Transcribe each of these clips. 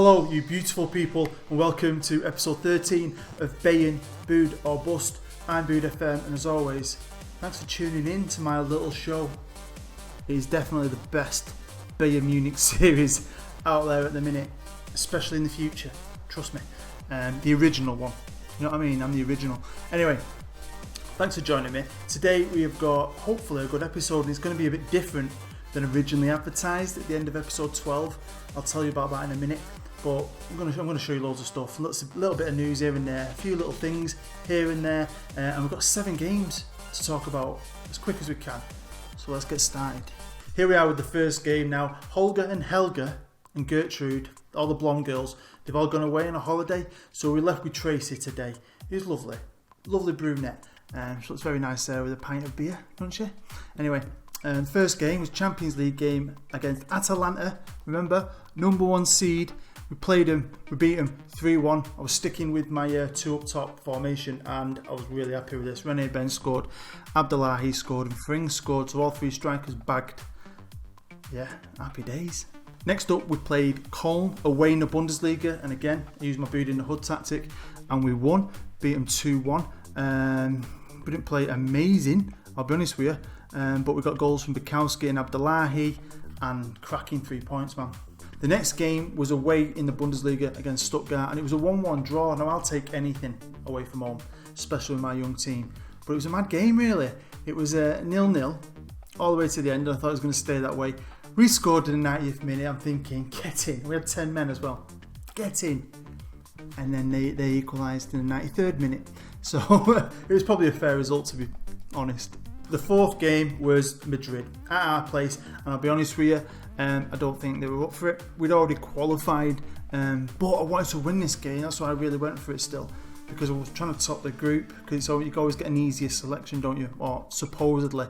Hello, you beautiful people, and welcome to episode 13 of Bayern Booed or Bust. I'm Booed FM, and as always, thanks for tuning in to my little show. It is definitely the best Bayern Munich series out there at the minute, especially in the future. Trust me. The original one. You know what I mean? I'm the original. Anyway, thanks for joining me. Today we have got, hopefully, a good episode, and it's going to be a bit different than originally advertised at the end of episode 12. I'll tell you about that in a minute. But I'm going to show you loads of stuff, a little bit of news here and there, a few little things here and there, and we've got 7 games to talk about as quick as we can. So let's get started. Here we are with the first game now. Holger and Helga and Gertrude, all the blonde girls, they've all gone away on a holiday, so we left with Tracy today. Who's lovely, lovely brunette. She looks very nice there with a pint of beer, doesn't she? Anyway, first game was Champions League game against Atalanta. Remember, number 1 seed. We played them, we beat them 3-1. I was sticking with my 2 up top formation, and I was really happy with this. Rene Ben scored, Abdullahi scored, and Fring scored, so all 3 strikers bagged. Yeah, happy days. Next up, we played Köln away in the Bundesliga, and again, I used my boot in the hood tactic, and we won, beat them 2-1. We didn't play amazing, I'll be honest with you, but we got goals from Bukowski and Abdullahi, and cracking 3 points, man. The next game was away in the Bundesliga against Stuttgart, and it was a 1-1 draw. Now, I'll take anything away from home, especially with my young team. But it was a mad game, really. It was a 0-0 all the way to the end, and I thought it was going to stay that way. We scored in the 90th minute. I'm thinking, get in. We had 10 men as well. Get in. And then they equalised in the 93rd minute. So it was probably a fair result, to be honest. The 4th game was Madrid at our place, and I'll be honest with you, I don't think they were up for it. We'd already qualified, but I wanted to win this game. That's why I really went for it still, because I was trying to top the group, because you always get an easier selection, don't you, or supposedly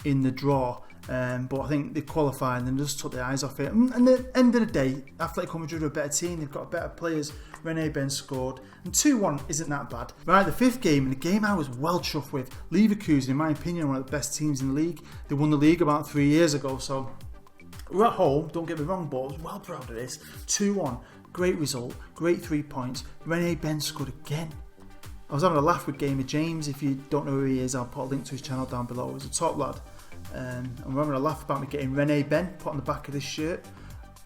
in the draw. But I think they qualified and then just took their eyes off it. And at the end of the day, Atletico Madrid are a better team. They've got better players. Rene Ben scored, and 2-1 isn't that bad. Right, the 5th game, and the game I was well chuffed with. Leverkusen, in my opinion, one of the best teams in the league. They won the league about 3 years ago, so we're at home, don't get me wrong, but I was well proud of this. 2-1, great result, great 3 points. Rene Ben scored again. I was having a laugh with Gamer James. If you don't know who he is, I'll put a link to his channel down below. He's a top lad. And we're having a laugh about me getting Rene Ben put on the back of this shirt.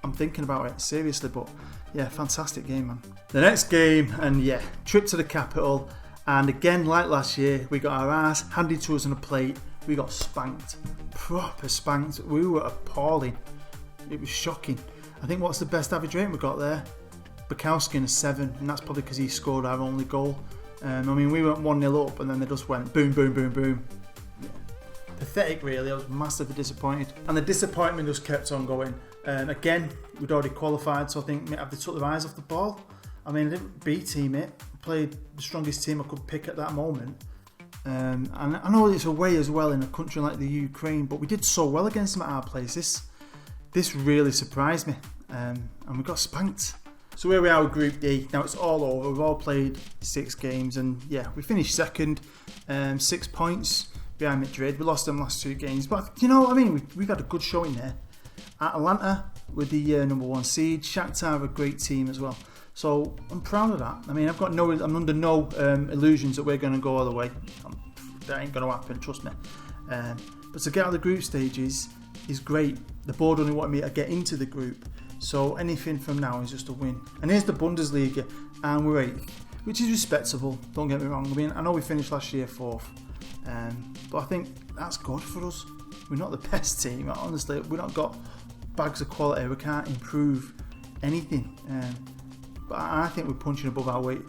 I'm thinking about it, seriously, but yeah, fantastic game, man. The next game, and yeah, trip to the capital, and again, like last year, we got our ass handed to us on a plate. We got spanked, proper spanked. We were appalling. It was shocking. I think what's the best average rating we got there? Bukowski in a 7, and that's probably because he scored our only goal. I mean, we went 1-0 up, and then they just went boom, boom, boom, boom. Yeah. Pathetic, really. I was massively disappointed, and the disappointment just kept on going. Again, we'd already qualified, so I think have they took their eyes off the ball? I mean, I didn't B-team it. I played the strongest team I could pick at that moment. And I know it's away as well in a country like the Ukraine, but we did so well against them at our place. This really surprised me, and we got spanked. So here we are with Group D. Now it's all over. We've all played 6 games, and yeah, we finished second, 6 points behind Madrid. We lost them last 2 games, but you know what I mean? We got a good showing there. Atalanta with the number 1 seed. Shakhtar are a great team as well. So I'm proud of that. I mean, I'm under no illusions that we're going to go all the way. That ain't going to happen, trust me. But to get out of the group stages is great. The board only wanted me to get into the group, so anything from now is just a win. And here's the Bundesliga, and we're 8th, which is respectable, don't get me wrong. I mean, I know we finished last year 4th, but I think that's good for us. We're not the best team, honestly. We've not got bags of quality. We can't improve anything, but I think we're punching above our weight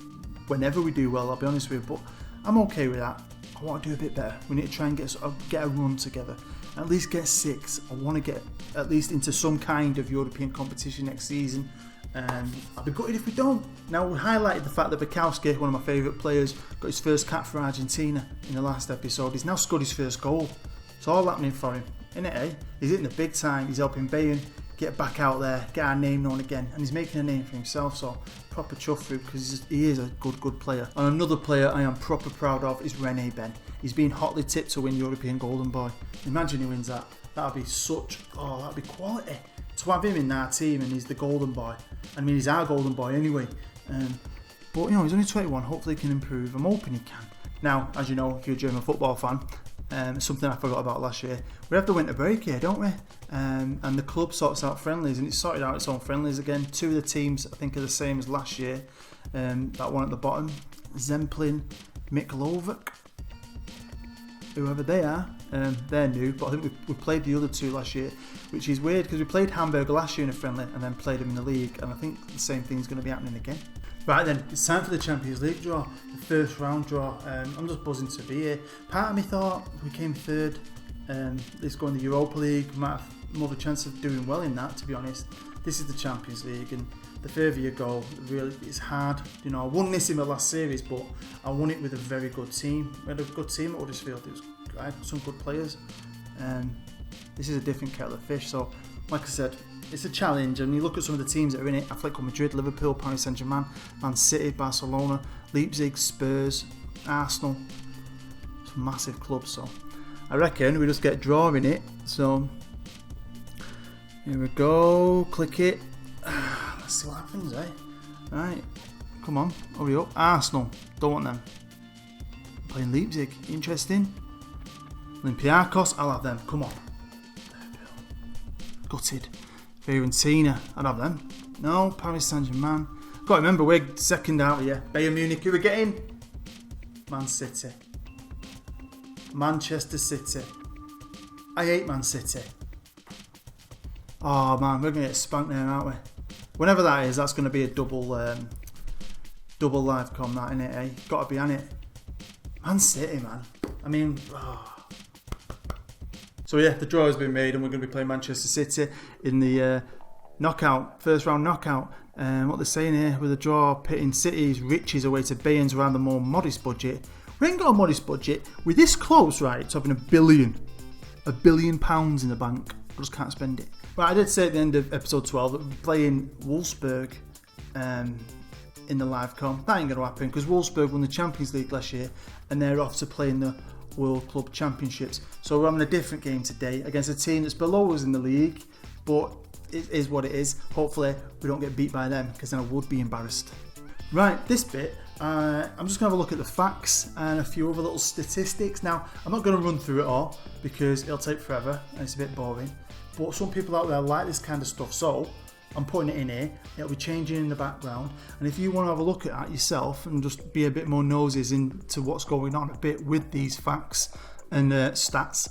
whenever we do well, I'll be honest with you, but I'm okay with that. I want to do a bit better. We need to try and get a run together. At least get 6. I want to get at least into some kind of European competition next season. I'll be gutted if we don't. Now, we highlighted the fact that Bukowski, one of my favourite players, got his first cap for Argentina in the last episode. He's now scored his first goal. It's all happening for him, isn't it, eh? He's hitting the big time. He's helping Bayern get back out there, get our name known again, and he's making a name for himself, so proper chuffed for him because he is a good player. And another player I am proper proud of is Rene Ben. He's been hotly tipped to win European Golden Boy. Imagine he wins that. That'd be that'd be quality. to have him in our team, and he's the golden boy. I mean, he's our golden boy anyway. But you know, he's only 21. Hopefully, he can improve. I'm hoping he can. Now, as you know, if you're a German football fan, something I forgot about last year, we have the winter break here, don't we? And the club sorts out friendlies, and it's sorted out its own friendlies again. 2 of the teams, I think, are the same as last year. That one at the bottom, Zemplin, Miklovic, whoever they are, they're new, but I think we played the other 2 last year, which is weird because we played Hamburg last year in a friendly and then played them in the league, and I think the same thing's going to be happening again. Right then, it's time for the Champions League draw, the first round draw. I'm just buzzing to be here. Part of me thought we came third, let's go in the Europa League, we might have more of a chance of doing well in that, to be honest. This is the Champions League, and the further you go, really, it's hard. You know, I won this in my last series, but I won it with a very good team. We had a good team at Huddersfield. I had some good players. This is a different kettle of fish. So, like I said, it's a challenge. And you look at some of the teams that are in it: Atletico Madrid, Liverpool, Paris Saint-Germain, Man City, Barcelona, Leipzig, Spurs, Arsenal. Some massive clubs. So, I reckon we just get draw in it. So, here we go. Click it. Let's see what happens, eh? Right, come on, hurry up. Arsenal, don't want them. Playing Leipzig, interesting. Olympiacos, I'll have them, come on. Gutted. Fiorentina, I'd have them. No, Paris Saint-Germain. Got to remember, we're second out here. Bayern Munich, who we're getting? Man City. Manchester City. I hate Man City. Oh man, we're going to get spanked there, aren't we? Whenever that is, that's going to be a double live com, that, innit, eh? Got to be on it. Man City, man. I mean, So yeah, the draw has been made, and we're going to be playing Manchester City in the first round knockout. What they're saying here, with a draw pitting City's riches away to Bayern's around the more modest budget. We ain't got a modest budget. We're this close, right, to having £1 billion in the bank. I just can't spend it. Right, I did say at the end of episode 12 that we're playing Wolfsburg in the live com. That ain't going to happen because Wolfsburg won the Champions League last year and they're off to play in the World Club Championships. So we're having a different game today against a team that's below us in the league, but it is what it is. Hopefully we don't get beat by them, because then I would be embarrassed. Right, this bit, I'm just going to have a look at the facts and a few other little statistics. Now, I'm not going to run through it all because it'll take forever and it's a bit boring. But some people out there like this kind of stuff, so I'm putting it in here. It'll be changing in the background, and if you want to have a look at that yourself and just be a bit more noses into what's going on a bit with these facts and stats,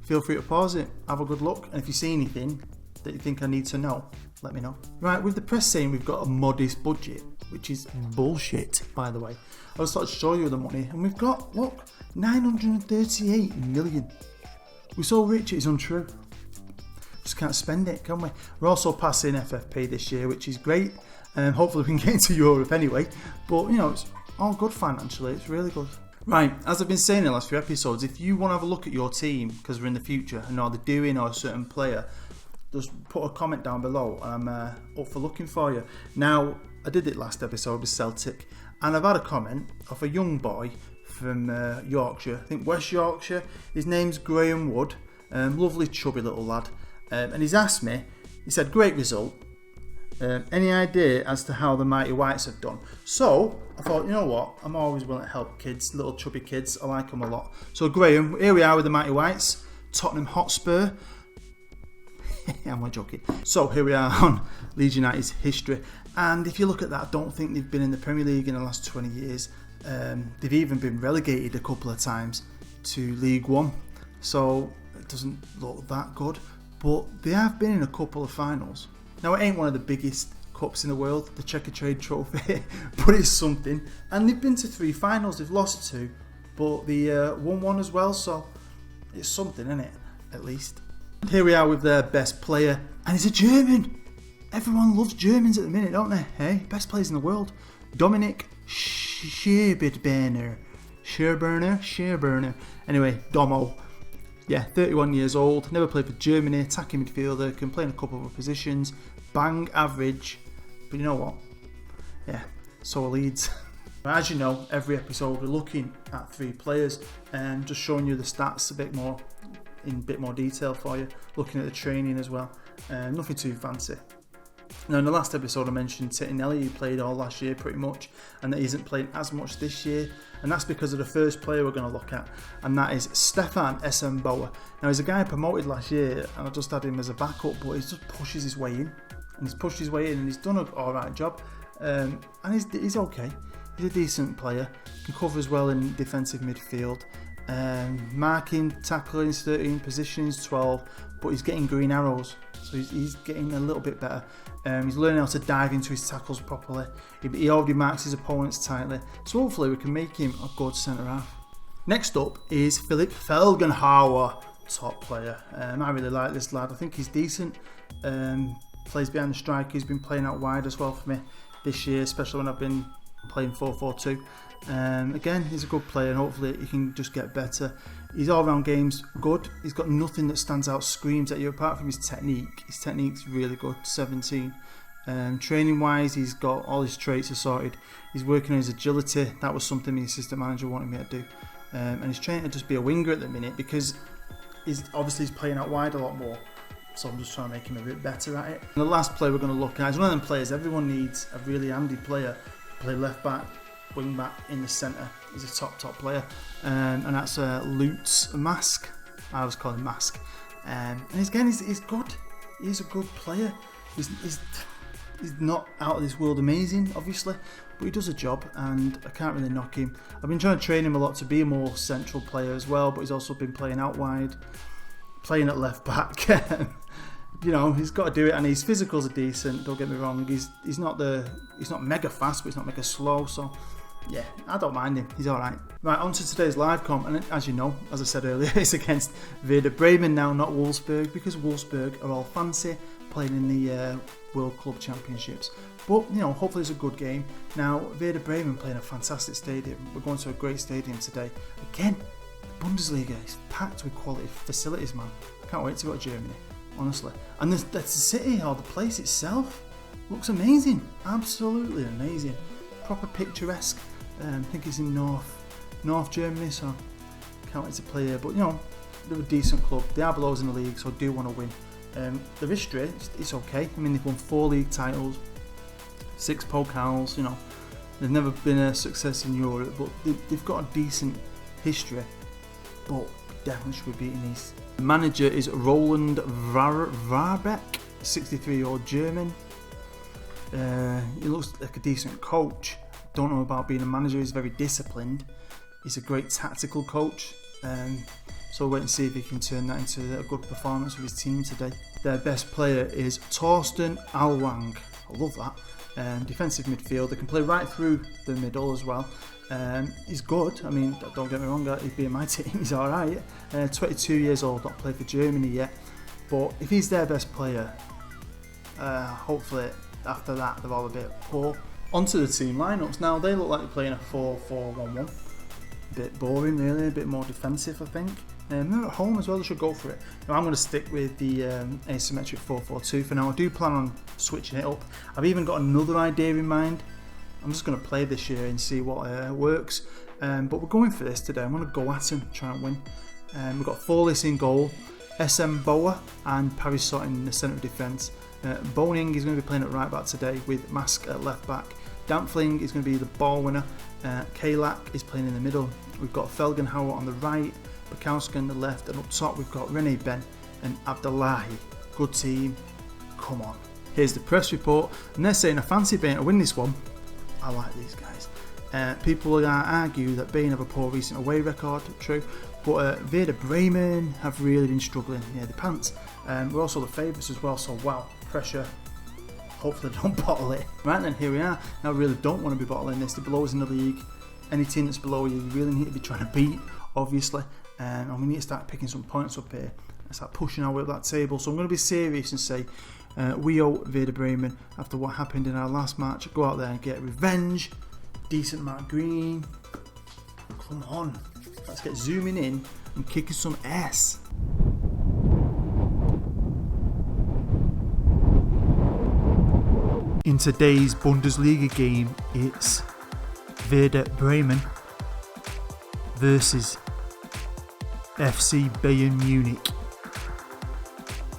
feel free to pause it, have a good look, and if you see anything that you think I need to know, let me know. Right, with the press saying we've got a modest budget, which is bullshit, by the way. I just thought I'd show you the money, and we've got, look, 938 million. We're so rich it's untrue. Just can't spend it, can we? We're also passing FFP this year, which is great. Hopefully we can get into Europe anyway. But, you know, it's all good financially. It's really good. Right, as I've been saying in the last few episodes, if you want to have a look at your team, because we're in the future, and know they're doing or a certain player, just put a comment down below, and I'm up for looking for you. Now, I did it last episode with Celtic, and I've had a comment of a young boy from Yorkshire, I think West Yorkshire. His name's Graham Wood, lovely chubby little lad. And he's asked me, he said, great result. Any idea as to how the Mighty Whites have done? So, I thought, you know what? I'm always willing to help kids, little chubby kids. I like them a lot. So, Graham, here we are with the Mighty Whites, Tottenham Hotspur. I'm not joking. So, here we are on Leeds United's history. And if you look at that, I don't think they've been in the Premier League in the last 20 years. They've even been relegated a couple of times to League One. So, it doesn't look that good. But they have been in a couple of finals. Now, it ain't one of the biggest cups in the world, the Checker Trade Trophy, but it's something. And they've been to 3 finals. They've lost 2, but they won 1 as well. So it's something, isn't it? At least. Here we are with their best player, and he's a German. Everyone loves Germans at the minute, don't they? Hey, best players in the world. Dominic Scherberner. Anyway, Domo. Yeah, 31 years old, never played for Germany, attacking midfielder, can play in a couple of other positions, bang average, but you know what? Yeah, so are Leeds. As you know, every episode we're looking at 3 players and just showing you the stats in a bit more detail for you, looking at the training as well. Nothing too fancy. Now, in the last episode I mentioned Titinelli, who played all last year pretty much, and that he isn't playing as much this year, and that's because of the first player we're going to look at, and that is Stefan SM Now, he's a guy promoted last year, and I just had him as a backup, but he just pushes his way in, and he's done an alright job, and he's okay. He's a decent player, can cover as well in defensive midfield, marking, tackling 13, positions 12, but he's getting green arrows, so he's getting a little bit better. He's learning how to dive into his tackles properly. He already marks his opponents tightly, so hopefully we can make him a good centre half. Next up is Philipp Felgenhauer, top player. I really like this lad. I think he's decent. Plays behind the striker. He's been playing out wide as well for me this year, especially when I've been playing 4-4-2. Again, he's a good player, and hopefully he can just get better. His all-round game's good. He's got nothing that stands out, screams at you, apart from his technique. His technique's really good, 17. Training-wise, he's got all his traits are sorted. He's working on his agility. That was something the assistant manager wanted me to do. And he's trying to just be a winger at the minute, because he's playing out wide a lot more. So I'm just trying to make him a bit better at it. And the last player we're going to look at is one of them players everyone needs, a really handy player to play left back, wing back, in the centre. He's a top player, and that's Lutz Mask. I always call him Mask. And again, he's good. He's a good player. He's not out of this world amazing, obviously, but he does a job, and I can't really knock him. I've been trying to train him a lot to be a more central player as well, but he's also been playing out wide, playing at left back. He's got to do it, and his physicals are decent. Don't get me wrong. He's not mega fast, but he's not mega slow. So yeah, I don't mind him. He's all right. Right, on to today's live comp, and as you know, as I said earlier, it's against Werder Bremen now, not Wolfsburg, because Wolfsburg are all fancy, playing in the World Club Championships. But hopefully it's a good game. Now, Werder Bremen playing a fantastic stadium. We're going to a great stadium today. Again, the Bundesliga is packed with quality facilities, man. I can't wait to go to Germany, honestly. And the city, or the place itself, looks amazing. Absolutely amazing. Proper picturesque. I think it's in North Germany, so can't wait to play here. But they're a decent club. They are below us in the league, so I do want to win. Their history, it's okay. I mean, they've won 4 league titles, 6 pokals. They've never been a success in Europe, but they've got a decent history. But definitely should be beating these. The manager is Roland Warbeck, 63-year-old German. He looks like a decent coach. Don't know about being a manager. He's very disciplined. He's a great tactical coach. So we'll wait and see if he can turn that into a good performance with his team today. Their best player is Torsten Alwang. I love that. Defensive midfielder, can play right through the middle as well. He's good. I mean, don't get me wrong, he'd be in my team. He's alright. 22 years old, not played for Germany yet. But if he's their best player, hopefully after that they're all a bit poor. Onto the team lineups. Now, they look like they're playing a 4-4-1-1. A bit boring, really. A bit more defensive, I think. They're at home as well. They should go for it. Now, I'm going to stick with the asymmetric 4-4-2 for now. I do plan on switching it up. I've even got another idea in mind. I'm just going to play this year and see what works. But we're going for this today. I'm going to go at him, try and win. We've got Forlis in goal, SM Boa and Parisot in the centre of defence. Boning is going to be playing at right back today with Mask at left back. Dampfling is going to be the ball winner. Kalak is playing in the middle. We've got Felgenhauer on the right, Bukowski on the left, and up top we've got Rene Ben and Abdullahi. Good team. Come on. Here's the press report, and they're saying a fancy Bayern to win this one. I like these guys. People will argue that Bayern have a poor recent away record, true, but Werder Bremen have really been struggling near the pants. We're also the favourites as well, so wow, pressure. Hopefully they don't bottle it. Right then, here we are. Now, I really don't want to be bottling this. They're below us in the league. Any team that's below you, you really need to be trying to beat, obviously. And we need to start picking some points up here and start pushing our way up that table. So I'm going to be serious and say we owe Werder Bremen, after what happened in our last match, go out there and get revenge. Decent Matt Green. Come on. Let's get zooming in and kicking some ass. In today's Bundesliga game, it's Werder Bremen versus FC Bayern Munich.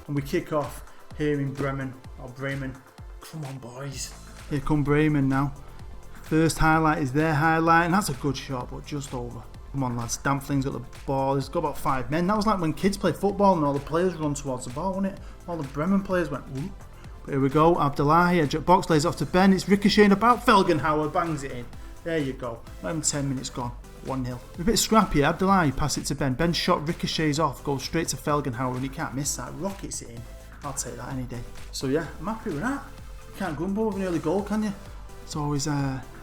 And we kick off here in Bremen, or Bremen. Come on, boys. Here come Bremen now. First highlight is their highlight, and that's a good shot, but just over. Come on, lads. Dampling's got the ball. He's got about 5 men. That was like when kids play football and all the players run towards the ball, wasn't it? All the Bremen players went, whoop. But here we go. Abdullahi, edge at box, lays off to Ben. It's ricocheting about. Felgenhauer bangs it in. There you go. Not even 10 minutes gone. 1-0. A bit scrappy. Abdullahi pass it to Ben. Ben's shot ricochets off, goes straight to Felgenhauer, and he can't miss that. Rockets it in. I'll take that any day. So yeah, I'm happy with that. You can't grumble with an early goal, can you? It's always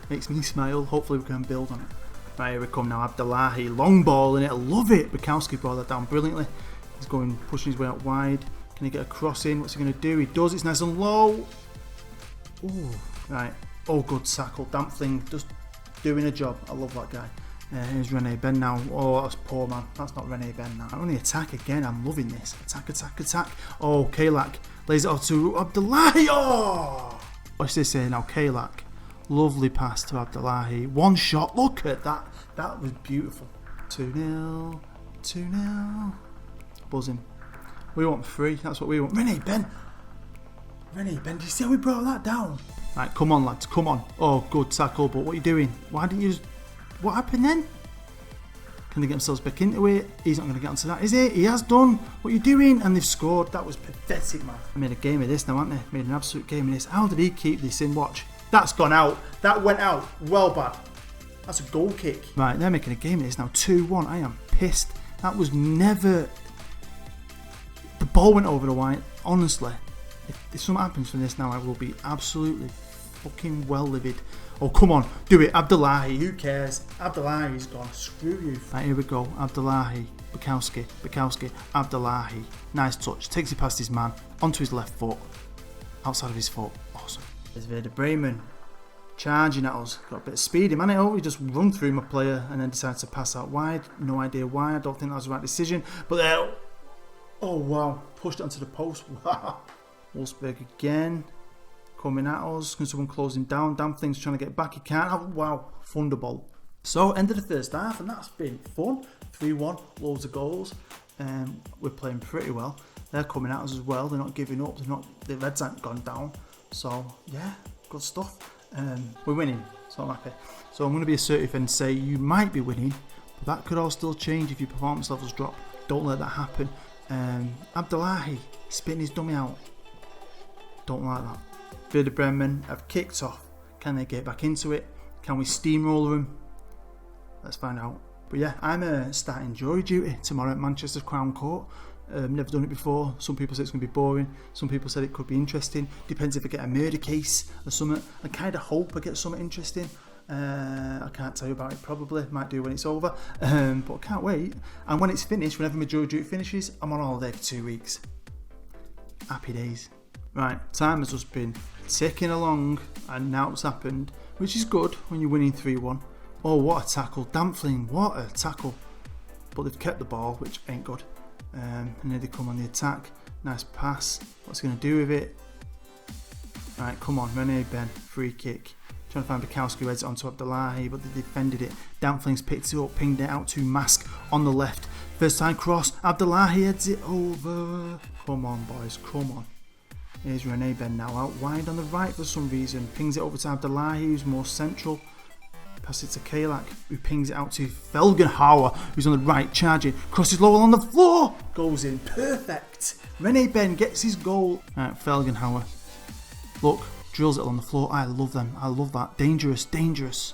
makes me smile. Hopefully we can build on it. Right, here we come now. Abdullahi, long ball in it. I love it. Bukowski brought that down brilliantly. He's going, pushing his way out wide. Can he get a cross in? What's he going to do? He does. It's nice and low. Ooh, right. Oh, good tackle. Dampling just doing a job. I love that guy. Here's Rene Ben now. Oh, that's poor, man. That's not Rene Ben now. Only attack again. I'm loving this. Attack, attack, attack. Oh, Kalak lays it off to Abdullahi. Oh! What's this here now? Kalak. Lovely pass to Abdullahi. One shot. Look at that. That was beautiful. 2-0. 2-0. Buzzing. We want 3. That's what we want. Rene Ben. Rene Ben. Do you see how we brought that down? Right, come on, lads. Come on. Oh, good tackle. But what are you doing? Why didn't you just... What happened then? Can they get themselves back into it? He's not going to get onto that, is he? He has done. What are you doing? And they've scored. That was pathetic, man. I made a game of this now, haven't they? Made an absolute game of this. How did he keep this in? Watch. That's gone out. That went out. Well bad. That's a goal kick. Right, they're making a game of this now. 2-1. I am pissed. That was never... The ball went over the line. Honestly, if something happens from this now, I will be absolutely fucking well livid. Oh, come on. Do it. Abdullahi. Who cares? Abdullahi's gone. Screw you. Right, here we go. Abdullahi. Bukowski. Bukowski. Abdullahi. Nice touch. Takes it past his man. Onto his left foot. Outside of his foot. Awesome. There's Werder Bremen charging at us. Got a bit of speed in, man. He just run through my player and then decides to pass out wide. No idea why. I don't think that was the right decision. But there. Oh, wow. Pushed it onto the post. Wow. Wolfsburg again. Coming at us. Can someone close him down? Dampling's trying to get back. He can't. Oh, wow. Thunderbolt. So, end of the first half, and that's been fun. 3-1. Loads of goals. We're playing pretty well. They're coming at us as well. They're not giving up. The Reds haven't gone down. So, yeah. Good stuff. We're winning. So, I'm happy. So, I'm going to be assertive and say you might be winning, but that could all still change if your performance levels drop. Don't let that happen. Abdullahi spitting his dummy out. Don't like that. Werder Bremen have kicked off. Can they get back into it? Can we steamroller them? Let's find out. But yeah, I'm starting jury duty tomorrow at Manchester Crown Court. Never done it before. Some people say it's going to be boring. Some people said it could be interesting. Depends if I get a murder case or something. I kind of hope I get something interesting. I can't tell you about it probably. Might do when it's over. But I can't wait. And when it's finished, whenever my jury duty finishes, I'm on holiday for 2 weeks. Happy days. Right, time has just been ticking along and now it's happened, which is good when you're winning 3-1. Oh, what a tackle. Dampling, what a tackle. But they've kept the ball, which ain't good. And then they come on the attack. Nice pass. What's he going to do with it? Right, come on. Rene Ben, free kick. Trying to find Bukowski who heads it onto Abdullahi, but they defended it. Dampling's picked it up, pinged it out to Mask on the left. First time cross. Abdullahi heads it over. Come on, boys. Come on. Here's Rene Ben now out wide on the right for some reason. Pings it over to Abdullahi, who's more central. Pass it to Kalak, who pings it out to Felgenhauer, who's on the right, charging. Crosses low on the floor. Goes in. Perfect. Rene Ben gets his goal. Right, Felgenhauer. Look, drills it on the floor. I love them. I love that. Dangerous, dangerous.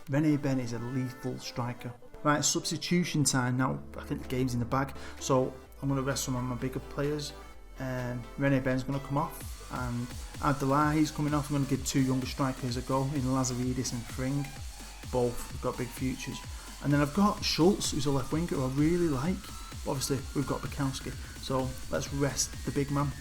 Rene Ben is a lethal striker. Right, substitution time. Now, I think the game's in the bag. So, I'm going to rest some of my bigger players. Rene Ben's going to come off and Abdullahi's coming off. I'm going to give 2 younger strikers a go in Lazaridis and Fring. Both have got big futures. And then I've got Schultz, who's a left winger who I really like. Obviously, we've got Bukowski. So let's rest the big man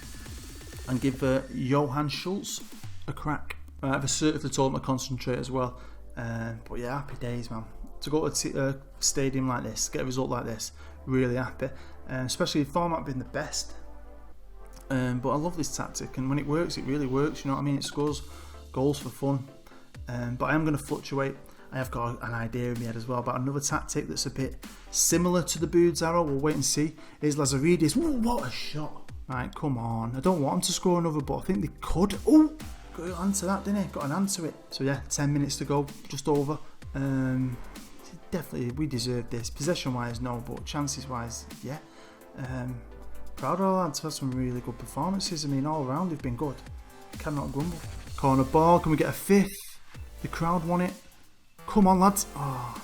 and give Johann Schultz a crack. I've assertively told him to concentrate as well. But yeah, happy days, man. To go to a stadium like this, get a result like this, really happy. Especially if format being the best. But I love this tactic, and when it works, it really works. You know what I mean? It scores goals for fun. But I am going to fluctuate. I have got an idea in my head as well about another tactic that's a bit similar to the Boods arrow. We'll wait and see. Is Lazaridis. Ooh, what a shot! Right, come on. I don't want them to score another, but I think they could. Oh, got an answer that, didn't he? Got an answer it. So yeah, 10 minutes to go, just over. Definitely, we deserve this. Possession-wise, no, but chances-wise, yeah. Proud of our lads. Had some really good performances. I mean, all around they've been good. Cannot grumble. Corner ball. Can we get a fifth? The crowd want it. Come on, lads. Oh,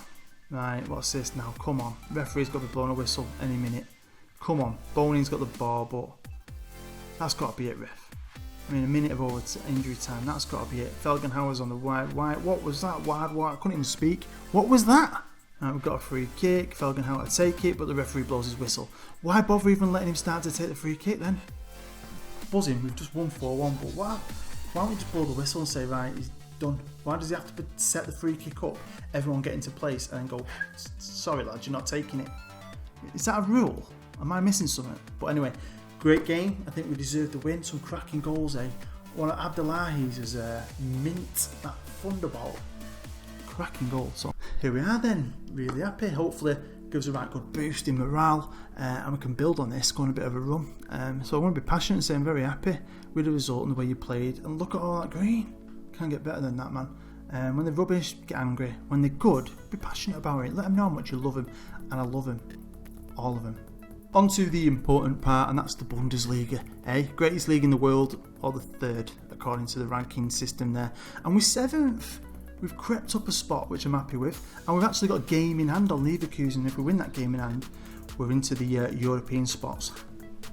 right. What's this now? Come on. Referee's got to be blowing a whistle any minute. Come on. Boning's got the ball, but that's got to be it, ref. I mean, a minute of injury time. That's got to be it. Felgenhauer's on the wide. What was that? Wide. I couldn't even speak. What was that? Right, we've got a free kick. Felgenhauer to take it, but the referee blows his whistle. Why bother even letting him start to take the free kick then? Buzzing, we've just won 4-1, but why don't we just blow the whistle and say, right, he's done? Why does he have to set the free kick up, everyone get into place, and then go, sorry lads, you're not taking it? Is that a rule? Am I missing something? But anyway, great game. I think we deserve the win. Some cracking goals, eh? One of Abdullahi's is mint, that thunderbolt. Cracking goal. So here we are then, really happy. Hopefully gives a right good boost in morale, and we can build on this, go on a bit of a run. So I want to be passionate and say I'm very happy with the result and the way you played, and look at all that green. Can't get better than that, man. When they're rubbish, get angry. When they're good, be passionate about it. Let them know how much you love them, and I love them, all of them. On to the important part, and that's the Bundesliga, eh? Greatest league in the world, or the third according to the ranking system there, and we're 7th. We've crept up a spot, which I'm happy with, and we've actually got a game in hand on Leverkusen. If we win that game in hand, we're into the European spots.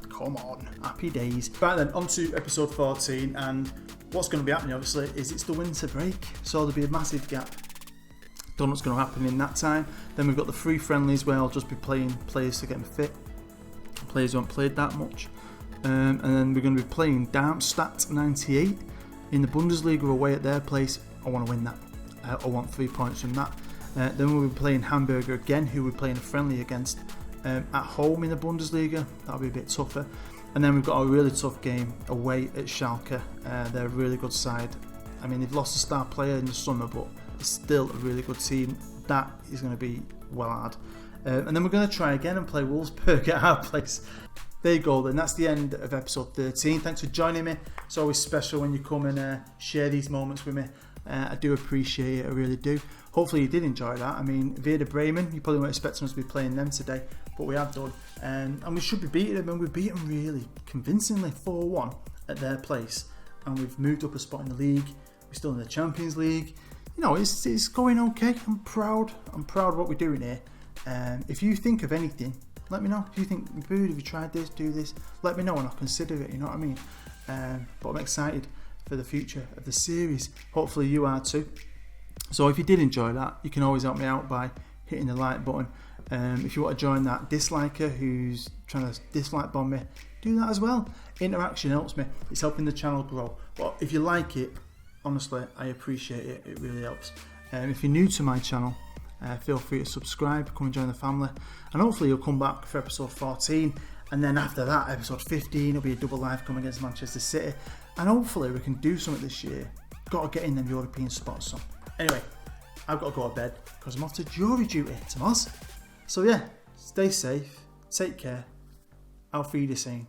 Come on, happy days. Right then, on to episode 14, and what's going to be happening, obviously, is it's the winter break, so there'll be a massive gap. Don't know what's going to happen in that time. Then we've got the free friendlies where I'll just be playing players to get them fit, players who haven't played that much, and then we're going to be playing Darmstadt 98 in the Bundesliga away at their place. I want to win that. I want 3 points from that. Then we'll be playing Hamburger again, who we're playing a friendly against at home in the Bundesliga. That'll be a bit tougher. And then we've got a really tough game away at Schalke. They're a really good side. I mean, they've lost a star player in the summer, but it's still a really good team. That is going to be well hard. And then we're going to try again and play Wolfsburg at our place. There you go then, that's the end of episode 13. Thanks for joining me. It's always special when you come and share these moments with me. I do appreciate it, I really do. Hopefully you did enjoy that. I mean, Werder Bremen, you probably weren't expecting us to be playing them today, but we have done. And we should be beating them, and we beat them really convincingly, 4-1 at their place. And we've moved up a spot in the league. We're still in the Champions League. You know, it's going okay. I'm proud of what we're doing here. If you think of anything, let me know. If you think, Bood, have you tried this, do this, let me know and I'll consider it, you know what I mean? But I'm excited for the future of the series. Hopefully you are too. So if you did enjoy that, you can always help me out by hitting the like button. If you want to join that disliker who's trying to dislike bomb me, do that as well. Interaction helps me. It's helping the channel grow. But if you like it, honestly, I appreciate it. It really helps. If you're new to my channel, feel free to subscribe, come and join the family, and hopefully you'll come back for episode 14, and then after that, episode 15, it'll be a double live come against Manchester City, and hopefully we can do something this year. Got to get in them European spots. So anyway, I've got to go to bed because I'm off to jury duty tomorrow. So yeah, stay safe, take care, auf Wiedersehen.